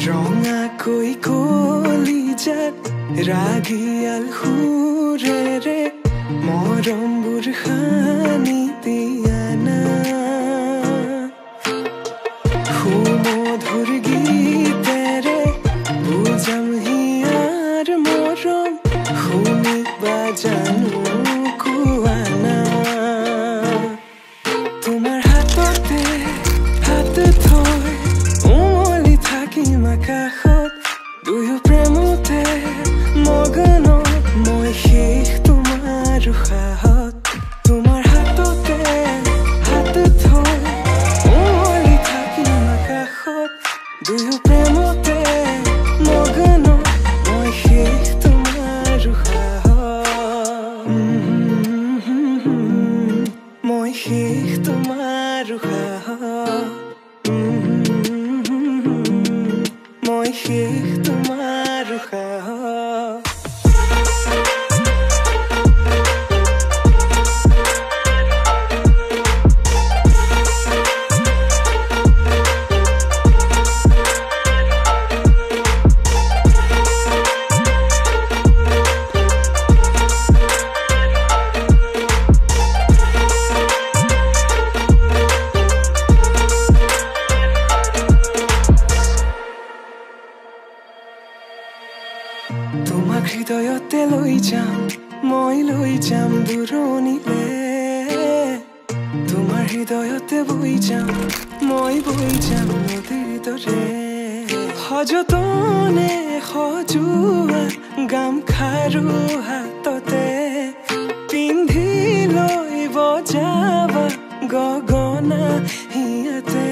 रंगा कोई कलिजात रागियाल हुरे रे मरम बुरखानी दियाना सुमधुर गीतेरे बुझाम हियार मरम शुनि बाजानु कुआना तुम्हार हातते हात थৈ उमली থাকিম আকাশত দুয়ো প্ৰেমতে মগন মই শেষ তোমাৰ উশাহত তোমাৰ হাততে হাত থৈ উমলি থাকিম আকাশত দুয়ো প্ৰেমতে মগন মই শেষ তোমাৰ উশাহত মই শেষ তোমাৰ উশাহত মই শেষ তোমাৰ উশাহত তোমাক হৃদয়তে লৈ যাম মই লৈ যাম দূৰণিলে তোমাৰ হৃদয়তে বৈ যাম মই বৈ যাম নদীৰ দৰে সযতনে সজোৱা গামখাৰু হাততে পিন্ধি লৈ বজাবা গগনা হিয়াতে